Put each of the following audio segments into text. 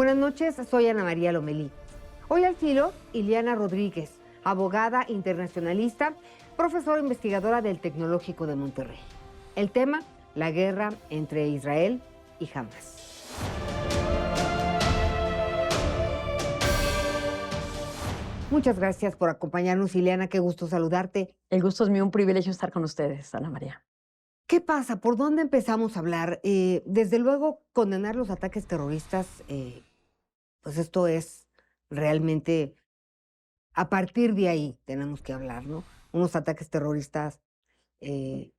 Buenas noches, soy Ana María Lomelí. Hoy al filo, Ileana Rodríguez, abogada internacionalista, profesora investigadora del Tecnológico de Monterrey. El tema, la guerra entre Israel y Hamás. Muchas gracias por acompañarnos, Ileana, qué gusto saludarte. El gusto es mío, un privilegio estar con ustedes, Ana María. ¿Qué pasa? ¿Por dónde empezamos a hablar? Desde luego, condenar los ataques terroristas, pues esto es realmente, a partir de ahí tenemos que hablar, ¿no? Unos ataques terroristas, eh,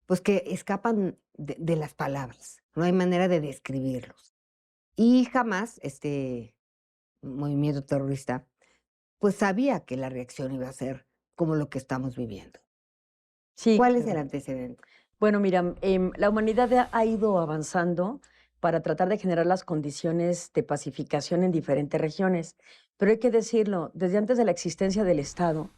pues que escapan de las palabras, no hay manera de describirlos. Y jamás este movimiento terrorista, pues sabía que la reacción iba a ser como lo que estamos viviendo. Sí, ¿Cuál es el claro. antecedente? Bueno, mira, la humanidad ha ido avanzando para tratar de generar las condiciones de pacificación en diferentes regiones. Pero hay que decirlo, desde antes de la existencia del Estado,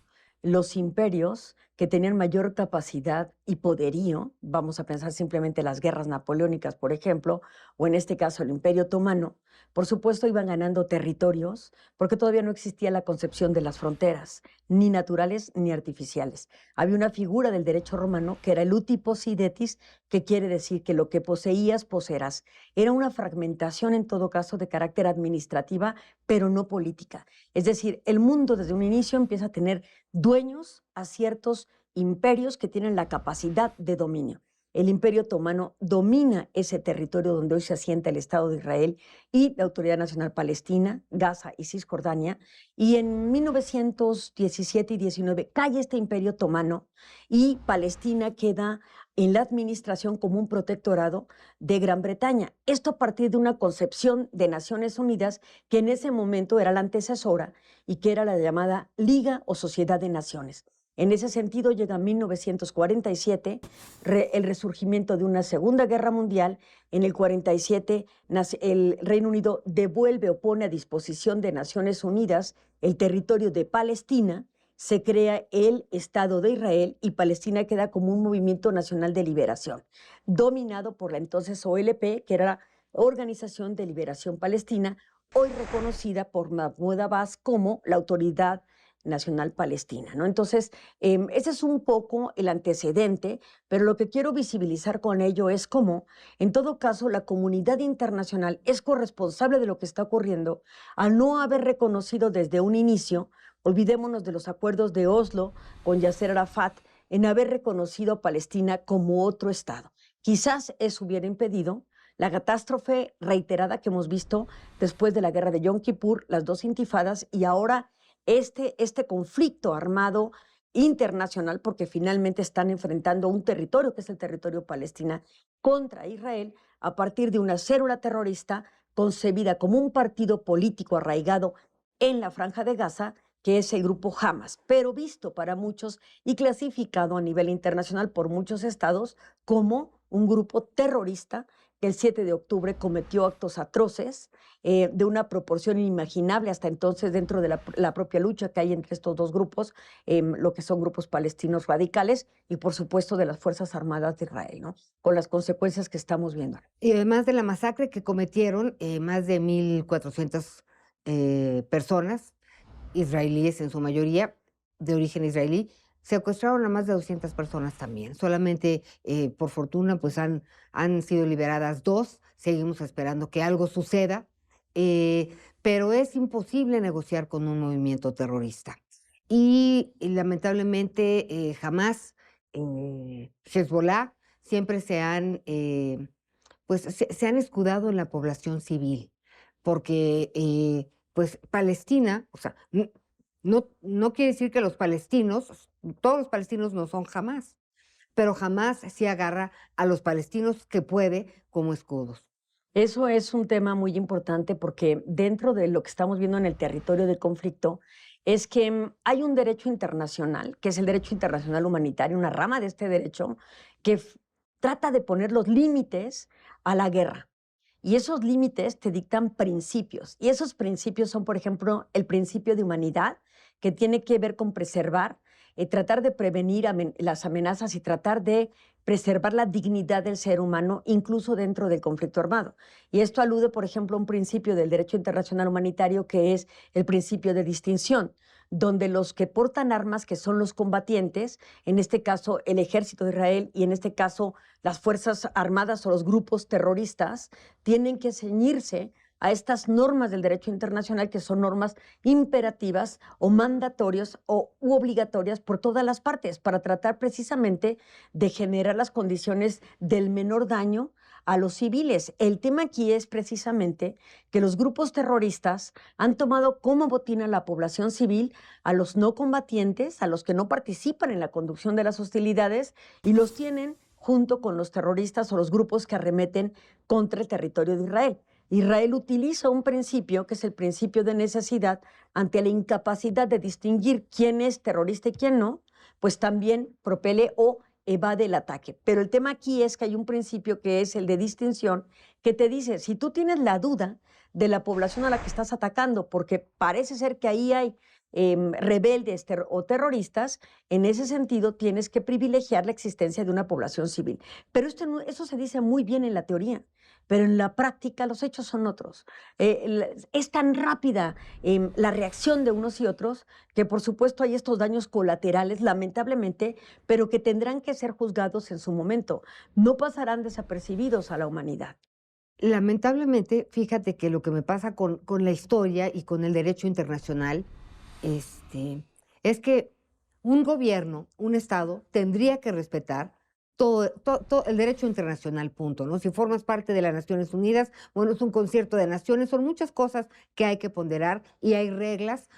los imperios que tenían mayor capacidad y poderío, vamos a pensar simplemente las guerras napoleónicas, por ejemplo, o en este caso el Imperio Otomano, por supuesto iban ganando territorios porque todavía no existía la concepción de las fronteras, ni naturales ni artificiales. Había una figura del derecho romano que era el uti possidetis, que quiere decir que lo que poseías, poseerás. Era una fragmentación en todo caso de carácter administrativa, pero no política. Es decir, el mundo desde un inicio empieza a tener dueños a ciertos imperios que tienen la capacidad de dominio. El Imperio Otomano domina ese territorio donde hoy se asienta el Estado de Israel y la Autoridad Nacional Palestina, Gaza y Cisjordania. Y en 1917 y 19 cae este Imperio Otomano y Palestina queda en la administración como un protectorado de Gran Bretaña. Esto a partir de una concepción de Naciones Unidas que en ese momento era la antecesora y que era la llamada Liga o Sociedad de Naciones. En ese sentido llega 1947, el resurgimiento de una Segunda Guerra Mundial. En el 47 el Reino Unido devuelve o pone a disposición de Naciones Unidas el territorio de Palestina, se crea el Estado de Israel y Palestina queda como un movimiento nacional de liberación, dominado por la entonces OLP, que era la Organización de Liberación Palestina, hoy reconocida por Mahmoud Abbas como la Autoridad Nacional Palestina, ¿no? Entonces, ese es un poco el antecedente, pero lo que quiero visibilizar con ello es cómo, en todo caso, la comunidad internacional es corresponsable de lo que está ocurriendo al no haber reconocido desde un inicio, olvidémonos de los acuerdos de Oslo con Yasser Arafat, en haber reconocido a Palestina como otro Estado. Quizás eso hubiera impedido la catástrofe reiterada que hemos visto después de la guerra de Yom Kippur, las dos intifadas y ahora este conflicto armado internacional, porque finalmente están enfrentando un territorio que es el territorio palestino contra Israel a partir de una célula terrorista concebida como un partido político arraigado en la Franja de Gaza, que es el grupo Hamas, pero visto para muchos y clasificado a nivel internacional por muchos estados como un grupo terrorista que el 7 de octubre cometió actos atroces de una proporción inimaginable hasta entonces dentro de la propia lucha que hay entre estos dos grupos, lo que son grupos palestinos radicales y por supuesto de las Fuerzas Armadas de Israel, ¿no? Con las consecuencias que estamos viendo. Y además de la masacre que cometieron, más de 1,400 personas, israelíes en su mayoría, de origen israelí, secuestraron a más de 200 personas también. Solamente, por fortuna, pues han sido liberadas 2. Seguimos esperando que algo suceda, pero es imposible negociar con un movimiento terrorista. Y lamentablemente, jamás Hezbollah siempre pues se han escudado en la población civil, porque pues Palestina, o sea, no quiere decir que los palestinos, todos los palestinos no son Hamás, pero Hamás sí agarra a los palestinos que puede como escudos. Eso es un tema muy importante porque dentro de lo que estamos viendo en el territorio de conflicto es que hay un derecho internacional, que es el derecho internacional humanitario, una rama de este derecho que trata de poner los límites a la guerra. Y esos límites te dictan principios. Y esos principios son, por ejemplo, el principio de humanidad, que tiene que ver con preservar, tratar de prevenir las amenazas y tratar de preservar la dignidad del ser humano, incluso dentro del conflicto armado. Y esto alude, por ejemplo, a un principio del derecho internacional humanitario que es el principio de distinción, donde los que portan armas, que son los combatientes, en este caso el ejército de Israel y en este caso las fuerzas armadas o los grupos terroristas, tienen que ceñirse a estas normas del derecho internacional, que son normas imperativas o mandatorias u obligatorias por todas las partes, para tratar precisamente de generar las condiciones del menor daño a los civiles. El tema aquí es precisamente que los grupos terroristas han tomado como botín a la población civil, a los no combatientes, a los que no participan en la conducción de las hostilidades, y los tienen junto con los terroristas o los grupos que arremeten contra el territorio de Israel. Israel utiliza un principio que es el principio de necesidad ante la incapacidad de distinguir quién es terrorista y quién no, pues también propele o evade el ataque. Pero el tema aquí es que hay un principio que es el de distinción que te dice, si tú tienes la duda de la población a la que estás atacando, porque parece ser que ahí hay rebeldes o terroristas, en ese sentido tienes que privilegiar la existencia de una población civil. Pero eso se dice muy bien en la teoría, pero en la práctica los hechos son otros. Es tan rápida la reacción de unos y otros que por supuesto hay estos daños colaterales, lamentablemente, pero que tendrán que ser juzgados en su momento. No pasarán desapercibidos a la humanidad. Lamentablemente, fíjate que lo que me pasa con la historia y con el derecho internacional, es que un gobierno, un Estado, tendría que respetar todo el derecho internacional, punto, ¿no? Si formas parte de las Naciones Unidas, bueno, es un concierto de naciones, son muchas cosas que hay que ponderar y hay reglas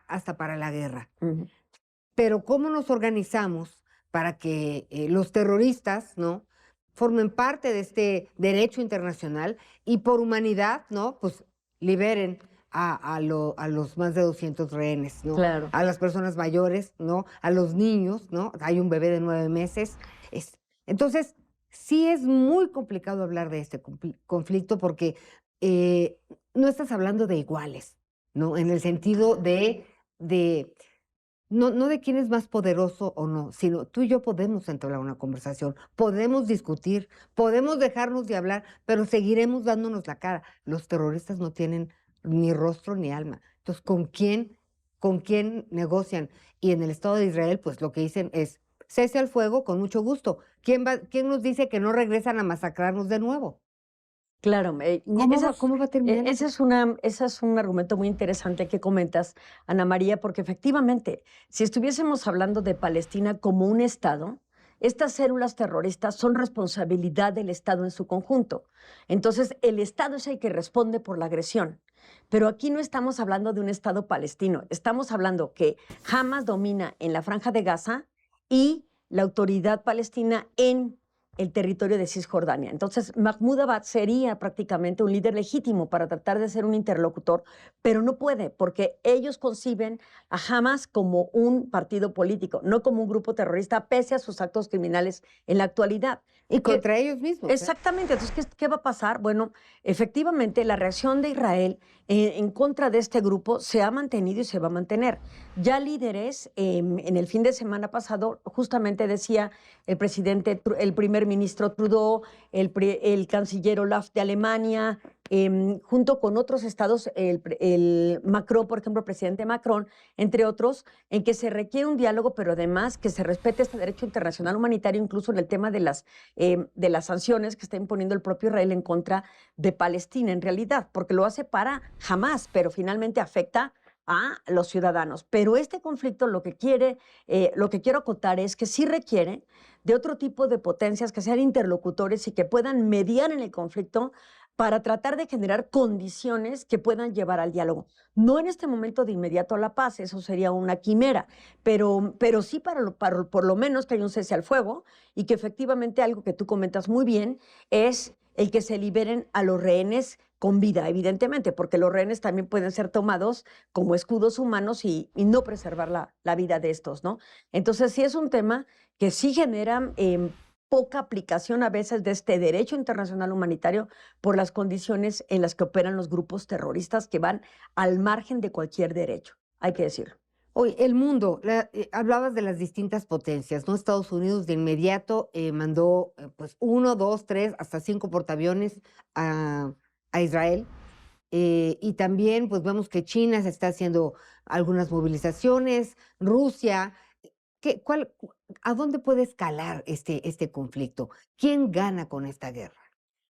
hasta para la guerra. Ujú. Pero ¿cómo nos organizamos para que los terroristas, ¿no?, formen parte de este derecho internacional y por humanidad, ¿no?, pues liberen a los más de 200 rehenes, ¿no? Claro. A las personas mayores, ¿no? A los niños, ¿no? Hay un bebé de 9 meses. Entonces, sí es muy complicado hablar de este conflicto porque eh, no estás hablando de iguales, ¿no? En el sentido de no de quién es más poderoso o no, sino tú y yo podemos entablar una conversación, podemos discutir, podemos dejarnos de hablar, pero seguiremos dándonos la cara. Los terroristas no tienen ni rostro ni alma. Entonces, ¿con quién negocian? Y en el Estado de Israel, pues lo que dicen es, cese al fuego con mucho gusto. ¿Quién nos dice que no regresan a masacrarnos de nuevo? Claro, ¿Cómo va a terminar ese eso? ese es un argumento muy interesante que comentas, Ana María, porque efectivamente, si estuviésemos hablando de Palestina como un Estado, estas células terroristas son responsabilidad del Estado en su conjunto. Entonces, el Estado es el que responde por la agresión. Pero aquí no estamos hablando de un Estado palestino, estamos hablando que Hamas domina en la Franja de Gaza y la autoridad palestina en el territorio de Cisjordania. Entonces, Mahmoud Abbas sería prácticamente un líder legítimo para tratar de ser un interlocutor, pero no puede, porque ellos conciben a Hamas como un partido político, no como un grupo terrorista, pese a sus actos criminales en la actualidad. Y Que- contra ellos mismos, ¿eh? Exactamente. Entonces, ¿qué va a pasar? Bueno, efectivamente, la reacción de Israel en contra de este grupo se ha mantenido y se va a mantener. Ya líderes, en el fin de semana pasado, justamente decía el presidente, el primer ministro Trudeau, el canciller Olaf de Alemania, junto con otros estados, el Macron, por ejemplo, el presidente Macron, entre otros, en que se requiere un diálogo, pero además que se respete este derecho internacional humanitario, incluso en el tema de las sanciones que está imponiendo el propio Israel en contra de Palestina, en realidad, porque lo hace para Hamas, pero finalmente afecta a los ciudadanos. Pero este conflicto lo que quiero acotar es que sí requiere de otro tipo de potencias que sean interlocutores y que puedan mediar en el conflicto para tratar de generar condiciones que puedan llevar al diálogo. No en este momento de inmediato a la paz, eso sería una quimera, pero sí por lo menos que haya un cese al fuego y que efectivamente algo que tú comentas muy bien es el que se liberen a los rehenes con vida, evidentemente, porque los rehenes también pueden ser tomados como escudos humanos y no preservar la vida de estos, ¿no? Entonces, sí es un tema que sí genera poca aplicación a veces de este derecho internacional humanitario por las condiciones en las que operan los grupos terroristas que van al margen de cualquier derecho, hay que decirlo. Oye, el mundo, hablabas de las distintas potencias, ¿no? Estados Unidos de inmediato mandó pues 1, 2, 3, hasta 5 portaaviones a, a Israel. Y también pues vemos que China se está haciendo algunas movilizaciones, Rusia. ¿A dónde puede escalar este conflicto? ¿Quién gana con esta guerra?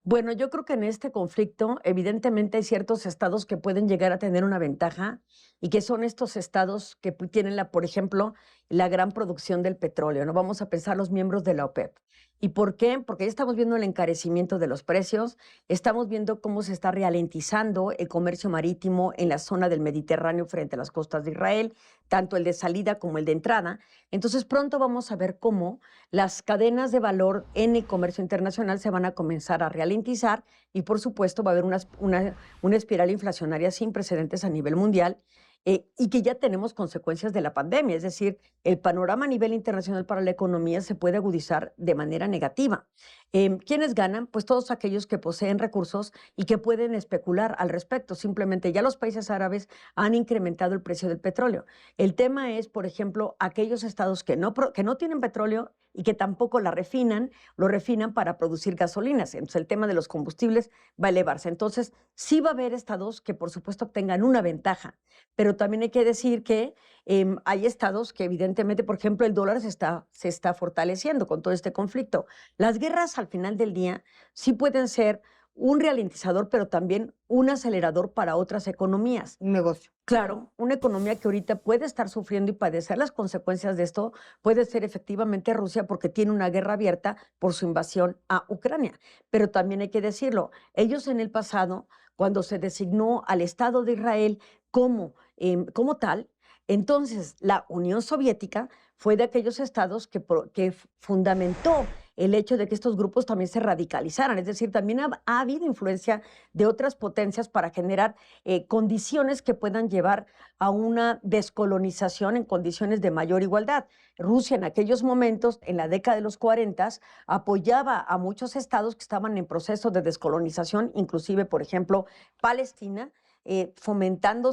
Bueno, yo creo que en este conflicto, evidentemente hay ciertos estados que pueden llegar a tener una ventaja y que son estos estados que tienen, por ejemplo, la gran producción del petróleo, ¿no? Vamos a pensar los miembros de la OPEP. ¿Y por qué? Porque ya estamos viendo el encarecimiento de los precios, estamos viendo cómo se está ralentizando el comercio marítimo en la zona del Mediterráneo frente a las costas de Israel, tanto el de salida como el de entrada. Entonces pronto vamos a ver cómo las cadenas de valor en el comercio internacional se van a comenzar a ralentizar y, por supuesto, va a haber una espiral inflacionaria sin precedentes a nivel mundial y que ya tenemos consecuencias de la pandemia. Es decir, el panorama a nivel internacional para la economía se puede agudizar de manera negativa. ¿Quiénes ganan? Pues todos aquellos que poseen recursos y que pueden especular al respecto. Simplemente ya los países árabes han incrementado el precio del petróleo. El tema es, por ejemplo, aquellos estados que no tienen petróleo y que tampoco lo refinan para producir gasolinas. Entonces, el tema de los combustibles va a elevarse. Entonces, sí va a haber estados que, por supuesto, obtengan una ventaja, pero también hay que decir que hay estados que, evidentemente, por ejemplo, el dólar se está fortaleciendo con todo este conflicto. Las guerras, al final del día, sí pueden ser un ralentizador, pero también un acelerador para otras economías. Un negocio. Claro, una economía que ahorita puede estar sufriendo y padecer las consecuencias de esto puede ser efectivamente Rusia porque tiene una guerra abierta por su invasión a Ucrania. Pero también hay que decirlo, ellos en el pasado, cuando se designó al Estado de Israel como tal, entonces la Unión Soviética fue de aquellos estados que fundamentó el hecho de que estos grupos también se radicalizaran. Es decir, también ha habido influencia de otras potencias para generar condiciones que puedan llevar a una descolonización en condiciones de mayor igualdad. Rusia en aquellos momentos, en la década de los 40, apoyaba a muchos estados que estaban en proceso de descolonización, inclusive, por ejemplo, Palestina, fomentando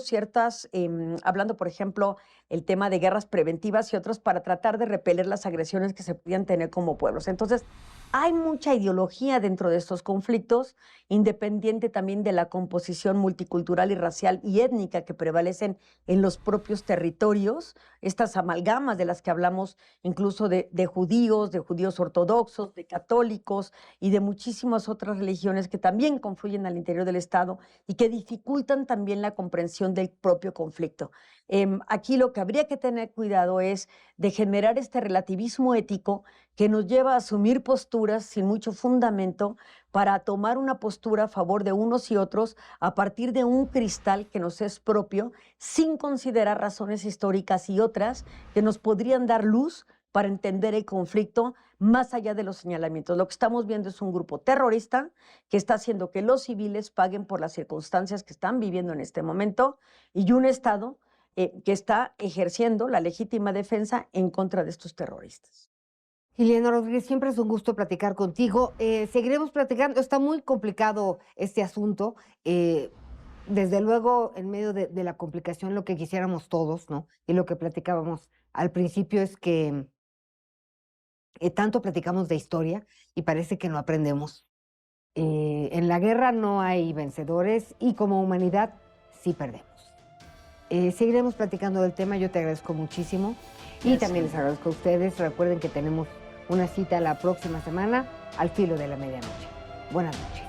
hablando, por ejemplo, el tema de guerras preventivas y otros para tratar de repeler las agresiones que se podían tener como pueblos. Entonces, hay mucha ideología dentro de estos conflictos, independiente también de la composición multicultural y racial y étnica que prevalecen en los propios territorios, estas amalgamas de las que hablamos incluso de judíos ortodoxos, de católicos y de muchísimas otras religiones que también confluyen al interior del Estado y que dificultan también la comprensión del propio conflicto. Aquí lo que habría que tener cuidado es de generar este relativismo ético que nos lleva a asumir posturas sin mucho fundamento para tomar una postura a favor de unos y otros a partir de un cristal que nos es propio, sin considerar razones históricas y otras que nos podrían dar luz para entender el conflicto más allá de los señalamientos. Lo que estamos viendo es un grupo terrorista que está haciendo que los civiles paguen por las circunstancias que están viviendo en este momento y un Estado que está ejerciendo la legítima defensa en contra de estos terroristas. Ileana Rodríguez, siempre es un gusto platicar contigo. Seguiremos platicando. Está muy complicado este asunto. Desde luego, en medio de la complicación, lo que quisiéramos todos, ¿no? Y lo que platicábamos al principio es que tanto platicamos de historia y parece que no aprendemos. En la guerra no hay vencedores y como humanidad sí perdemos. Seguiremos platicando del tema. Yo te agradezco muchísimo y también les agradezco a ustedes. Recuerden que tenemos una cita la próxima semana al filo de la medianoche. Buenas noches.